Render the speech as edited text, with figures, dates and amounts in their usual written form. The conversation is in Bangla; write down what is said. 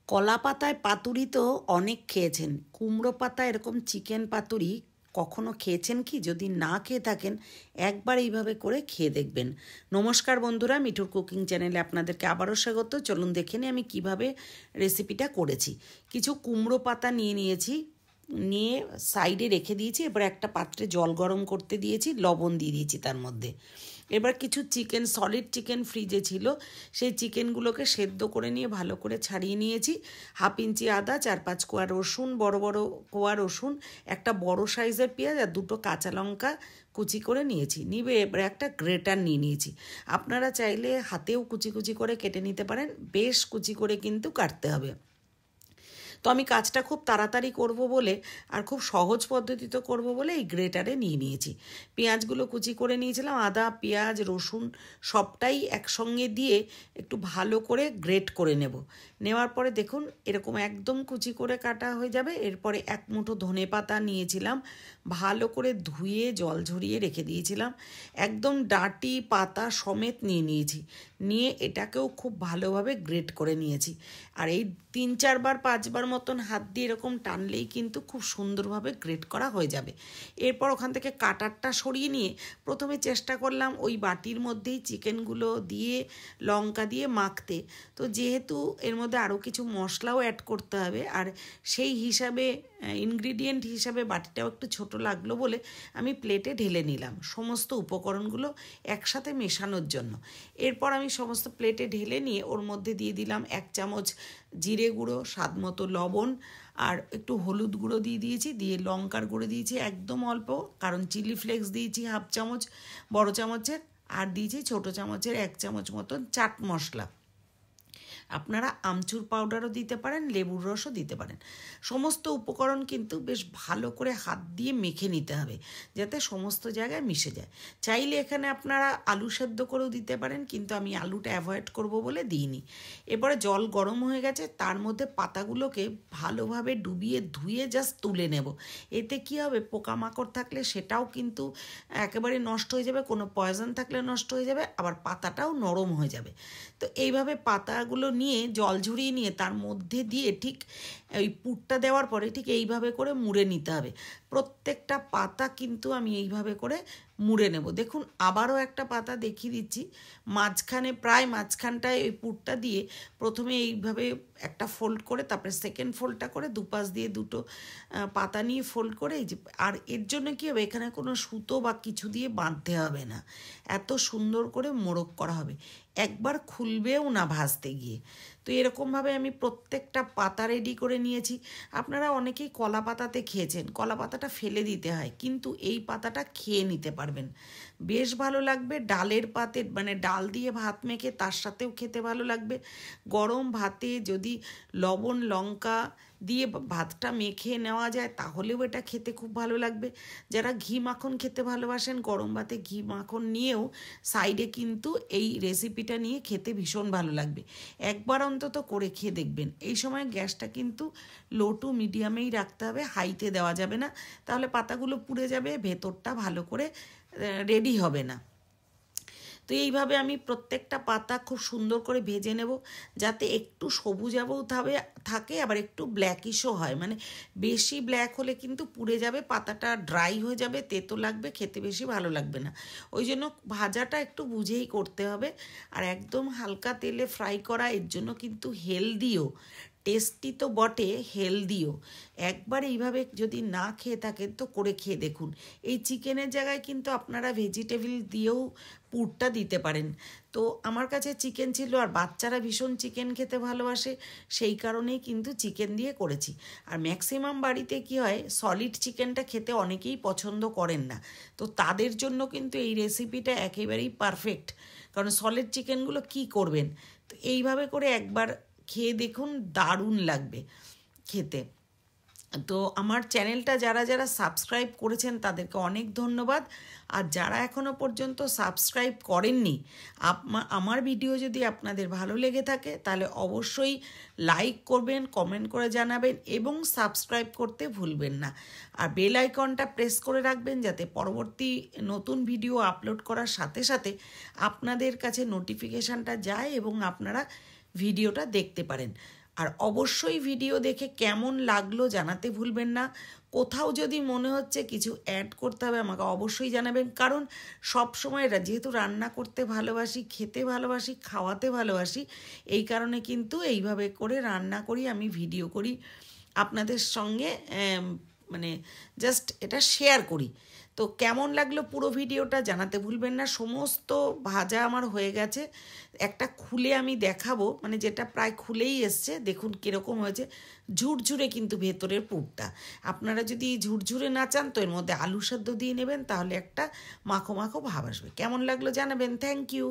কলা পাতায় পাতুরি তো অনেক খেয়েছেন। কুমড়ো পাতা এরকম চিকেন পাতুরি কখনো খেয়েছেন কি? যদি না খেয়ে থাকেন একবার এইভাবে করে খেয়ে দেখবেন। নমস্কার বন্ধুরা, মিঠুর কুকিং চ্যানেলে আপনাদেরকে আবারও স্বাগত। চলুন দেখে নিই আমি কিভাবে রেসিপিটা করেছি। কিছু কুমড়ো পাতা নিয়েছি, নিয়ে সাইডে রেখে দিয়েছি। এবার একটা পাত্রে জল গরম করতে দিয়েছি, লবণ দিয়ে দিয়েছি তার মধ্যে। এবার কিছু চিকেন, সলিড চিকেন ফ্রিজে ছিল, সেই চিকেনগুলোকে সেদ্ধ করে নিয়ে ভালো করে ছাড়িয়ে নিয়েছি। 1/2 ইঞ্চি আদা, 4-5 কোয়া রসুন, বড় বড় কোয়া রসুন, একটা বড় সাইজের পেঁয়াজ আর 2টো কাঁচা লঙ্কা কুচি করে নিয়েছি। এবার একটা গ্রেটার নিয়েছি। আপনারা চাইলে হাতেও কুচি কুচি করে কেটে নিতে পারেন, বেশ কুচি করে কিন্তু কাটতে হবে। তো আমি কাজটা খুব তাড়াতাড়ি করব বলে আর খুব সহজ পদ্ধতিতে করব বলে এই গ্রেটারে নিয়েছি। পেঁয়াজগুলো কুচি করে নিয়েছিলাম, আদা, পেঁয়াজ, রসুন সবটাই একসঙ্গে দিয়ে একটু ভালো করে গ্রেট করে নেওয়ার পরে দেখুন এরকম একদম কুচি করে কাটা হয়ে যাবে। এরপরে 1 মুঠো ধনেপাতা নিয়েছিলাম, ভালো করে ধুয়ে জল ঝরিয়ে রেখে দিয়েছিলাম। একদম ডাঁটি পাতা সমেত নিয়েছি, নিয়ে এটাকেও খুব ভালোভাবে গ্রেট করে নিয়েছি। আর এই 3-4 বার 5 বার মতন হাত দিয়ে এরকম টানলেই কিন্তু খুব সুন্দরভাবে গ্রেট করা হয়ে যাবে। এরপর ওখান থেকে কাটারটা সরিয়ে নিয়ে প্রথমে চেষ্টা করলাম ওই বাটির মধ্যেই চিকেনগুলো দিয়ে লঙ্কা দিয়ে মাখতে। তো যেহেতু এর মধ্যে আরও কিছু মশলাও অ্যাড করতে হবে, আর সেই হিসাবে ইনগ্রিডিয়েন্ট হিসাবে বাটিটাও একটু ছোট লাগলো বলে আমি প্লেটে ঢেলে নিলাম সমস্ত উপকরণগুলো একসাথে মেশানোর জন্য। এরপর আমি সমস্ত প্লেটে ঢেলে নিয়ে ওর মধ্যে দিয়ে দিলাম 1 চামচ জিরে গুঁড়ো, স্বাদ মতো লবণ, আর একটু হলুদ গুঁড়ো দিয়েছি, দিয়ে লঙ্কার গুঁড়ো দিয়েছি একদম অল্প, কারণ চিলি ফ্লেক্স দিয়েছি 1/2 চামচ বড় চামচের, আর দিয়েছি ছোট চামচের 1 চামচ মতন চাট মশলা। আপনারা আমচুর পাউডারও দিতে পারেন, লেবুর রসও দিতে পারেন। সমস্ত উপকরণ কিন্তু বেশ ভালো করে হাত দিয়ে মেখে নিতে হবে যাতে সমস্ত জায়গায় মিশে যায়। চাইলে এখানে আপনারা আলু সেদ্ধ করেও দিতে পারেন, কিন্তু আমি আলুটা অ্যাভয়েড করব বলে দিইনি। এরপরে জল গরম হয়ে গেছে, তার মধ্যে পাতাগুলোকে ভালোভাবে ডুবিয়ে ধুয়ে জাস্ট তুলে নেব। এতে কি হবে, পোকামাকড় থাকলে সেটাও কিন্তু একেবারে নষ্ট হয়ে যাবে, কোনো পয়জন থাকলে নষ্ট হয়ে যাবে, আবার পাতাটাও নরম হয়ে যাবে। তো এইভাবে পাতাগুলো নিয়ে জল ঝরিয়ে নিয়ে তার মধ্যে দিয়ে ঠিক ওই পুরটা দেওয়ার পরে ঠিক এইভাবে করে মুড়ে নিতে হবে। প্রত্যেকটা পাতা কিন্তু আমি এইভাবে করে মুড়ে নেব। দেখুন আবারও একটা পাতা দেখিয়ে দিচ্ছি, প্রায় মাঝখানটায় ওই পুরটা দিয়ে প্রথমে এইভাবে একটা ফোল্ড করে, তারপরে সেকেন্ড ফোল্ডটা করে দুপাশ দিয়ে 2টো পাতা নিয়ে ফোল্ড করে এই যে। আর এর জন্য কী হবে, এখানে কোনো সুতো বা কিছু দিয়ে বাঁধতে হবে না, এত সুন্দর করে মোড়ক করা হবে, একবার খুলবেও না ভাজতে গিয়ে। তো এরকমভাবে আমি প্রত্যেকটা পাতা রেডি করে নিয়েছি। আপনারা অনেকেই কলা পাতাতে খেয়েছেন, কলা পাতাটা ফেলে দিতে হয়, কিন্তু এই পাতাটা খেয়ে নিতে পারবেন, বেশ ভালো লাগবে। ডালের পাতে মানে ডাল দিয়ে ভাত মেখে তার সাথেও খেতে ভালো লাগবে। গরম ভাতে যদি লবণ লঙ্কা দিয়ে ভাতটা মেখে নেওয়া যায় তাহলেও এটা খেতে খুব ভালো লাগবে। যারা ঘি মাখন খেতে ভালোবাসেন, গরম ভাতে ঘি মাখন নিয়েও সাইডে কিন্তু এই রেসিপিটা নিয়ে খেতে ভীষণ ভালো লাগবে। একবার অন্তত করে খেয়ে দেখবেন। এই সময় গ্যাসটা কিন্তু লো টু মিডিয়ামেই রাখতে হবে, হাইতে দেওয়া যাবে না, তাহলে পাতাগুলো পুড়ে যাবে, ভেতরটা ভালো করে রেডি হবে না। তো এইভাবে আমি প্রত্যেকটা পাতা খুব সুন্দর করে ভেজে নেব, যাতে একটু সবুজাবও থাকে, আবার একটু ব্ল্যাকিশও হয়। মানে বেশি ব্ল্যাক হলে কিন্তু পুড়ে যাবে, পাতাটা ড্রাই হয়ে যাবে, তেতো লাগবে, খেতে বেশি ভালো লাগবে না। ওই জন্য ভাজাটা একটু বুঝেই করতে হবে। আর একদম হালকা তেলে ফ্রাই করা, এর জন্য কিন্তু হেলদিও, টেস্টি তো বটে, হেলদিও। একবার এইভাবে যদি না খেয়ে থাকেন তো করে খেয়ে দেখুন। এই চিকেনের জায়গায় কিন্তু আপনারা ভেজিটেবল দিয়েও পুরটা দিতে পারেন। তো আমার কাছে চিকেন ছিল, আর বাচ্চারা ভীষণ চিকেন খেতে ভালোবাসে, সেই কারণেই কিন্তু চিকেন দিয়ে করেছি। আর ম্যাক্সিমাম বাড়িতে কি হয়, সলিড চিকেনটা খেতে অনেকেই পছন্দ করেন না, তো তাদের জন্য কিন্তু এই রেসিপিটা একেবারেই পারফেক্ট। কারণ সলিড চিকেনগুলো কি করবেন, তো এইভাবে করে একবার খেয়ে দেখুন, দারুণ লাগবে খেতে। তো আমার চ্যানেলটা যারা যারা সাবস্ক্রাইব করেছেন তাদেরকে অনেক ধন্যবাদ। আর যারা এখনও পর্যন্ত সাবস্ক্রাইব করেননি, আমার ভিডিও যদি আপনাদের ভালো লেগে থাকে তাহলে অবশ্যই লাইক করবেন, কমেন্ট করে জানাবেন এবং সাবস্ক্রাইব করতে ভুলবেন না। আর বেল আইকনটা প্রেস করে রাখবেন যাতে পরবর্তী নতুন ভিডিও আপলোড করার সাথে সাথে আপনাদের কাছে নোটিফিকেশানটা যায় এবং আপনারা ভিডিওটা দেখতে পারেন। আর অবশ্যই ভিডিও দেখে কেমন লাগলো জানাতে ভুলবেন না। কোথাও যদি মনে হচ্ছে কিছু অ্যাড করতে হবে আমাকে অবশ্যই জানাবেন, কারণ সব সময় যেহেতু রান্না করতে ভালোবাসি, খেতে ভালোবাসি, খাওয়াতে ভালোবাসি, এই কারণে কিন্তু এইভাবে করে রান্না করি, আমি ভিডিও করি আপনাদের সঙ্গে, মানে জাস্ট এটা শেয়ার করি। তো কেমন লাগলো পুরো ভিডিওটা জানাতে ভুলবেন না। সমস্ত ভাজা আমার হয়ে গেছে, একটা খুলে আমি দেখাবো, মানে যেটা প্রায় খুলেই এসছে, দেখুন কীরকম হয়েছে, ঝুরঝুরে কিন্তু ভেতরের পুরটা। আপনারা যদি ঝুরঝুরে না চান তো এর মধ্যে আলু সেদ্ধ দিয়ে নেবেন, তাহলে একটা মাখো মাখো ভাব আসবে। কেমন লাগলো জানাবেন। Thank you.